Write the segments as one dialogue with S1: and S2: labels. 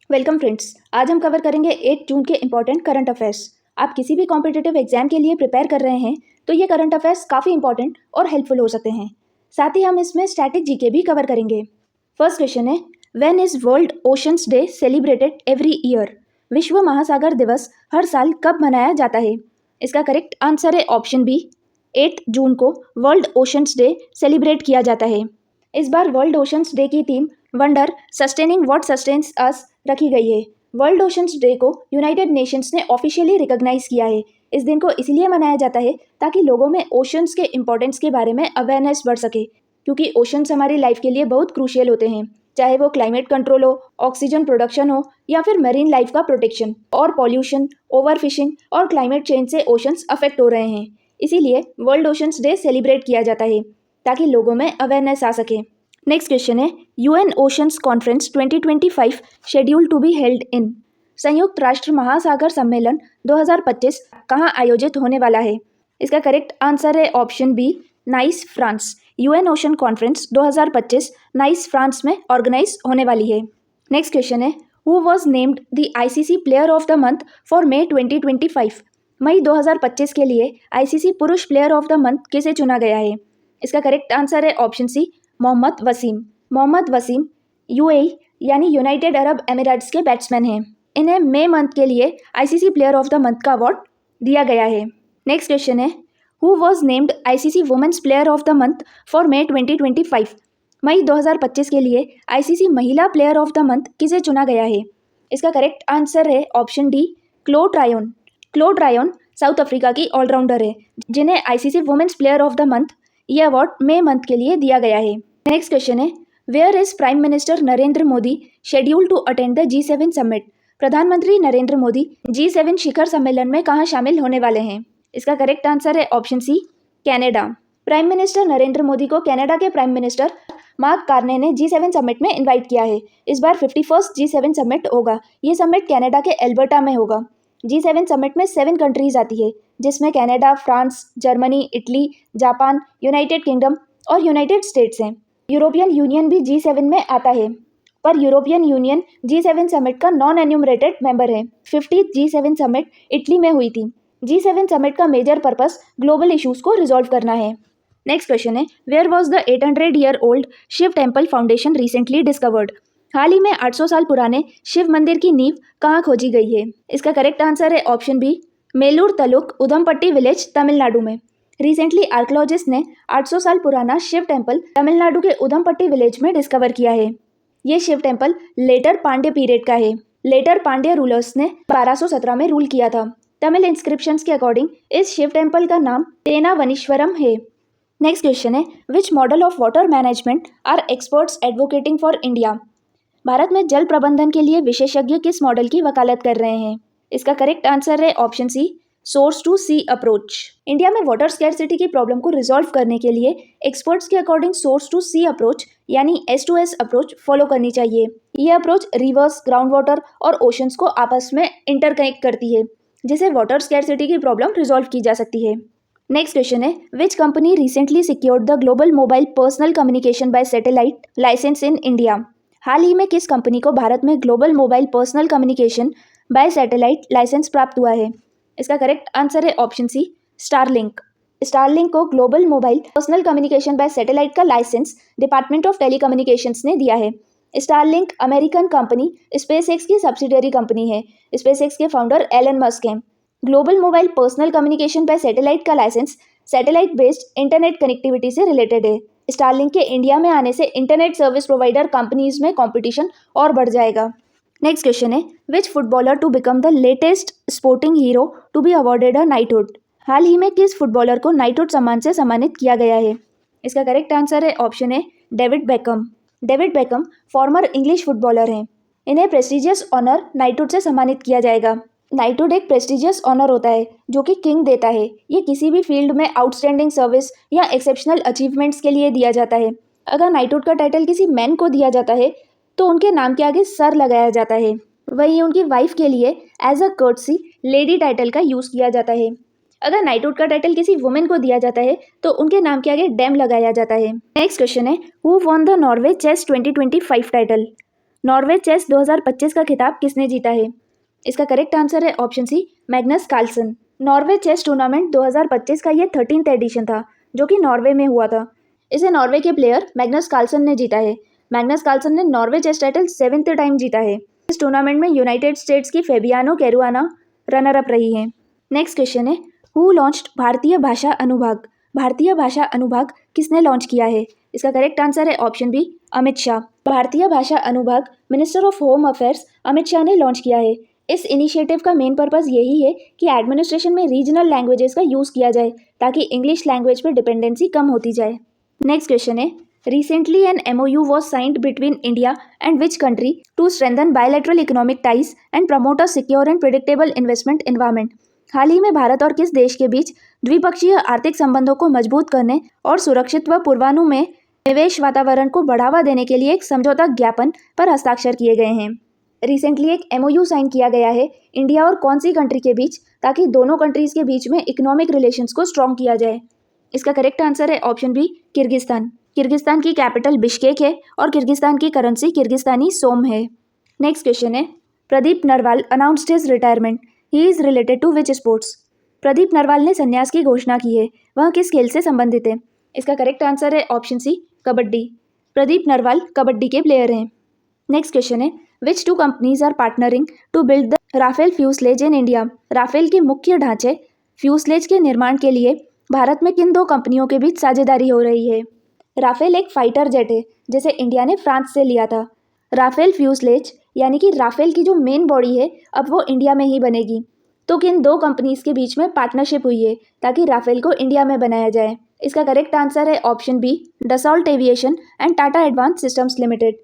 S1: Welcome friends. आज हम cover करेंगे 8 जून के इंपॉर्टेंट करंट अफेयर्स। आप किसी भी कॉम्पिटिटिव एग्जाम के लिए प्रिपेयर कर रहे हैं तो ये करंट अफेयर्स काफ़ी इंपॉर्टेंट और हेल्पफुल हो सकते हैं। साथ ही हम इसमें स्टैटिक जीके भी कवर करेंगे। फर्स्ट क्वेश्चन है, when is world oceans day celebrated every year? विश्व महासागर दिवस हर साल कब मनाया जाता है? इसका करेक्ट आंसर है ऑप्शन बी, 8 जून को वर्ल्ड ओशंस डे सेलिब्रेट किया जाता है। इस बार वर्ल्ड ओशंस डे की theme wonder sustaining what sustains us रखी गई है। वर्ल्ड ओशंस डे को यूनाइटेड नेशंस ने ऑफिशियली रिकॉग्नाइज किया है। इस दिन को इसलिए मनाया जाता है ताकि लोगों में ओशंस के इम्पोर्टेंस के बारे में अवेयरनेस बढ़ सके, क्योंकि ओशंस हमारी लाइफ के लिए बहुत क्रूशियल होते हैं, चाहे वो क्लाइमेट कंट्रोल हो, ऑक्सीजन प्रोडक्शन हो या फिर मरीन लाइफ का प्रोटेक्शन। और पॉल्यूशन, ओवर फिशिंग और क्लाइमेट चेंज से ओशंस अफेक्ट हो रहे हैं। इसीलिए वर्ल्ड ओशंस डे सेलिब्रेट किया जाता है ताकि लोगों में अवेयरनेस आ सके। नेक्स्ट क्वेश्चन है, UN oceans conference 2025 schedule to be held in? संयुक्त राष्ट्र महासागर सम्मेलन 2025 कहाँ आयोजित होने वाला है? इसका करेक्ट आंसर है option B, Nice, France. UN ocean conference 2025 Nice, France में ऑर्गेनाइज होने वाली है। नेक्स्ट क्वेश्चन है, who was named the ICC player of the month for May 2025? मई 2025 के लिए आईसीसी पुरुष प्लेयर ऑफ द मंथ किसे चुना गया है? इसका करेक्ट आंसर है option C, Mohammad Waseem. Mohammad Waseem UAE यानी यूनाइटेड अरब एमिरेट्स के बैट्समैन हैं। इन्हें मई मंथ के लिए ICC player of the month का अवार्ड दिया गया है। नेक्स्ट क्वेश्चन है, who was named ICC women's player of the month for May 2025? मई 2025 के लिए आईसीसी महिला प्लेयर ऑफ द मंथ किसे चुना गया है? इसका करेक्ट आंसर है option D, Chloe Tryon. Chloe Tryon South Africa की ऑलराउंडर है जिन्हें ICC women's player of the month ये अवार्ड मई मंथ के लिए दिया गया है। नेक्स्ट क्वेश्चन है, where is prime minister Narendra Modi schedule to attend the G7 summit? प्रधानमंत्री नरेंद्र मोदी G7 शिखर सम्मेलन में कहाँ शामिल होने वाले हैं? इसका करेक्ट आंसर है option C, Canada. Prime minister Narendra Modi को कनाडा के प्राइम मिनिस्टर मार्क कार्ने ने G7 समिट में इनवाइट किया है। इस बार 51st G7 समिट होगा। ये समिट कनाडा के एल्बर्टा में होगा। G7 समिट में 7 कंट्रीज आती है, जिसमें Canada, France, Germany, Italy, Japan, United kingdom और यूनाइटेड स्टेट्स हैं। यूरोपियन यूनियन भी G7 में आता है, पर यूरोपियन यूनियन G7 समिट का नॉन एन्यूमरेटेड मेंबर है। 50th G7 समिट इटली में हुई थी। G7 समिट का मेजर पर्पस ग्लोबल इश्यूज को रिजॉल्व करना है। नेक्स्ट क्वेश्चन है, where was the 800-year old Shiv temple foundation recently discovered? हाल ही में 800 साल पुराने शिव मंदिर की नींव कहाँ खोजी गई है? इसका करेक्ट आंसर है option B, Melur taluk, Udhampatti village, Tamil Nadu में। रिसेंटली आर्कियोलॉजिस्ट ने 800 साल पुराना शिव टेम्पल तमिलनाडु के उधमपट्टी विलेज में डिस्कवर किया है। ये Shiva temple later Pandya period का है। लेटर पांड्य रूलर्स ने 1217 में रूल किया था। तमिल इंस्क्रिप्शंस के अकॉर्डिंग इस शिव टेम्पल का नाम तेनावनीश्वरम है। नेक्स्ट क्वेश्चन है, which model of water management are experts advocating for India? भारत में जल प्रबंधन के लिए विशेषज्ञ किस मॉडल की वकालत कर रहे हैं? इसका करेक्ट आंसर है option C, source to sea approach. India में वाटर स्कैरसिटी की प्रॉब्लम को रिजॉल्व करने के लिए एक्सपर्ट्स के according source to sea approach यानी S2S अप्रोच फॉलो करनी चाहिए। यह अप्रोच रिवर्स, ग्राउंड वाटर और ओशंस को आपस में इंटरकनेक्ट करती है, जिससे वाटर स्कैरसिटी की प्रॉब्लम रिजॉल्व की जा सकती है। नेक्स्ट क्वेश्चन है, which company recently secured the global mobile personal communication by satellite licence in India? हाल ही में किस कंपनी को भारत में global mobile personal communication by satellite licence प्राप्त हुआ है? इसका करेक्ट आंसर है ऑप्शन सी, स्टारलिंक। स्टारलिंक को global mobile personal communication by satellite का लाइसेंस डिपार्टमेंट ऑफ टेलीकम्युनिकेशंस ने दिया है। स्टारलिंक अमेरिकन कंपनी स्पेसएक्स की सब्सिडियरी कंपनी है। स्पेसएक्स के फाउंडर एलन मस्क हैं। Global mobile personal communication by satellite का licence satellite based internet connectivity से रिलेटेड है। स्टारलिंक के इंडिया में आने से इंटरनेट सर्विस प्रोवाइडर कंपनीज में कंपटीशन और बढ़ जाएगा। नेक्स्ट क्वेश्चन है, which footballer to become the latest sporting hero to be awarded a knighthood? हाल ही में किस फुटबॉलर को नाइटहुड सम्मान से सम्मानित किया गया है? इसका करेक्ट आंसर है option A, David become. David become farmer English footballer हैं। इन्हें प्रेस्टिजियस ऑनर नाइटहुड से सम्मानित किया जाएगा। नाइटहुड एक प्रेस्टिजियस ऑनर होता है जो कि किंग देता है। ये किसी भी फील्ड में आउटस्टैंडिंग सर्विस या एक्सेप्शनल अचीवमेंट्स के लिए दिया जाता है। अगर नाइटहुड का टाइटल किसी मैन को दिया जाता है तो उनके नाम के आगे सर लगाया जाता है। वहीं उनकी वाइफ के लिए as a courtesy lady title का यूज़ किया जाता है। अगर नाइटहुड का टाइटल किसी वुमेन को दिया जाता है तो उनके नाम के आगे डैम लगाया जाता है। नेक्स्ट क्वेश्चन है, who won the Norway chess 2025 title? Norway chess 2025 का खिताब किसने जीता है? इसका करेक्ट आंसर है option C, Magnus Carlsen. Norway chess tournament 2025 का ये 13th एडिशन था, जो कि नॉर्वे में हुआ था। इसे नॉर्वे के प्लेयर मैग्नस कार्लसन ने जीता है। मैग्नस कार्लसन ने Norway chess title 7th time जीता है। इस टूर्नामेंट में यूनाइटेड स्टेट्स की फेबियानो कैरुआना रनर अप रही है। नेक्स्ट क्वेश्चन है, हु लॉन्च्ड भारतीय भाषा अनुभाग? भारतीय भाषा अनुभाग किसने लॉन्च किया है? इसका करेक्ट आंसर है ऑप्शन बी, अमित शाह। भारतीय भाषा अनुभाग minister of home affairs Amit Shah ने लॉन्च किया है। इस इनिशिएटिव का मेन पर्पस यही है कि एडमिनिस्ट्रेशन में रीजनल लैंग्वेजेस का यूज़ किया जाए ताकि इंग्लिश लैंग्वेज पर डिपेंडेंसी कम होती जाए। नेक्स्ट क्वेश्चन है, recently an MOU was signed between India and which country to strengthen bilateral economic ties and promote a secure and predictable investment environment? हाल ही में भारत और किस देश के बीच द्विपक्षीय आर्थिक संबंधों को मजबूत करने और सुरक्षित व पूर्वानुमेय निवेश वातावरण को बढ़ावा देने के लिए एक समझौता ज्ञापन पर हस्ताक्षर किए गए हैं? रिसेंटली एक MOU साइन किया गया है इंडिया और कौन सी कंट्री के बीच, ताकि दोनों कंट्रीज के बीच में इकोनॉमिक रिलेशंस को स्ट्रॉन्ग किया जाए। इसका करेक्ट आंसर है ऑप्शन बी, किर्गिस्तान। किर्गिस्तान की कैपिटल बिश्केक है और किर्गिस्तान की करेंसी किर्गिस्तानी सोम है। नेक्स्ट क्वेश्चन है, Pradeep Narwal announced his retirement, he is related to which sports? Pradeep Narwal ने संन्यास की घोषणा की है, वह किस खेल से संबंधित है? इसका करेक्ट आंसर है ऑप्शन सी, कबड्डी। प्रदीप नरवाल कबड्डी के प्लेयर हैं। नेक्स्ट क्वेश्चन है, which two companies are partnering to build the Rafale fuselage in India? Rafale के मुख्य ढांचे फ्यूसलेज के निर्माण के लिए भारत में किन दो कंपनियों के बीच साझेदारी हो रही है? राफेल एक फाइटर जेट है जिसे इंडिया ने फ्रांस से लिया था। राफेल फ्यूसलेज यानी कि राफेल की जो मेन बॉडी है अब वो इंडिया में ही बनेगी। तो किन दो कंपनीज के बीच में पार्टनरशिप हुई है ताकि राफेल को इंडिया में बनाया जाए? इसका करेक्ट आंसर है option B, Dassault aviation and Tata advance systems limited.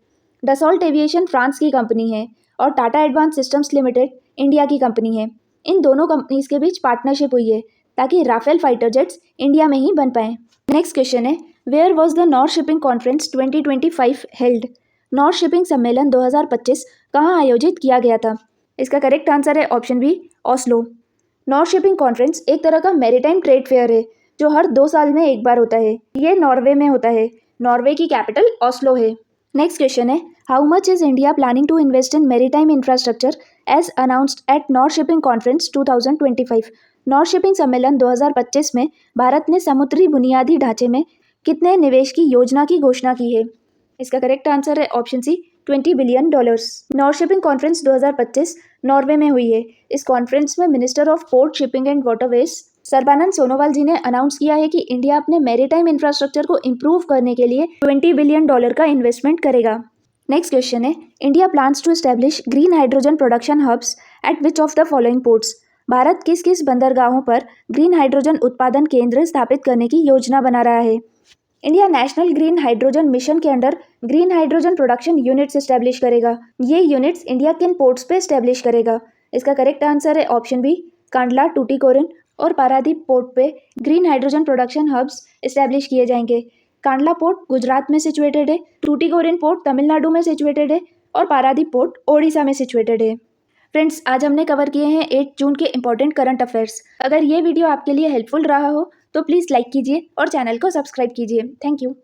S1: Dassault aviation France की कंपनी है और Tata advance systems limited India की कंपनी है। इन दोनों कंपनीज के बीच पार्टनरशिप हुई है ताकि राफेल फाइटर जेट्स इंडिया में ही बन पाएं। नेक्स्ट क्वेश्चन है, where was the north shipping conference 2025 held? North shipping सम्मेलन 2025 कहाँ आयोजित किया गया था? इसका करेक्ट आंसर है option B, Oslo. North shipping conference एक तरह का मैरीटाइम ट्रेड फेयर है जो हर 2 साल में एक बार होता है। ये नॉर्वे में होता है। नॉर्वे की कैपिटल ऑस्लो है। नेक्स्ट क्वेश्चन है, how much is India planning to invest in maritime infrastructure as announced at north shipping conference 2025? North shipping सम्मेलन 2025 में भारत ने समुद्री बुनियादी ढांचे में कितने निवेश की योजना की घोषणा की है? इसका करेक्ट आंसर है option C, $20 billion. North shipping conference 2025 Norway में हुई है। इस कॉन्फ्रेंस में minister of port, shipping and waterways Sarbananda Sonowal ji ने अनाउंस किया है कि इंडिया अपने मैरीटाइम इंफ्रास्ट्रक्चर को इम्प्रूव करने के लिए $20 बिलियन का इन्वेस्टमेंट करेगा। नेक्स्ट क्वेश्चन है, India plans to establish green hydrogen production hubs at which of the following ports? भारत किस किस बंदरगाहों पर ग्रीन हाइड्रोजन उत्पादन केंद्र स्थापित करने की योजना बना रहा है? India national green hydrogen mission के under green hydrogen production units establish करेगा। ये यूनिट्स इंडिया किन पोर्ट्स पे एस्टेब्लिश करेगा? इसका करेक्ट आंसर है ऑप्शन बी, कांडला, टूटीकोरिन और पारादीप पोर्ट पे green hydrogen production hubs establish किए जाएंगे। कांडला पोर्ट गुजरात में सिचुएटेड है, टूटीकोरिन पोर्ट तमिलनाडु में सिचुएटेड है और पारादीप पोर्ट ओडिशा में सिचुएटेड है। फ्रेंड्स, आज हमने कवर किए हैं 8 जून के इंपॉर्टेंट करंट अफेयर्स। अगर ये वीडियो आपके लिए हेल्पफुल रहा हो तो प्लीज़ लाइक कीजिए और चैनल को सब्सक्राइब कीजिए। Thank you.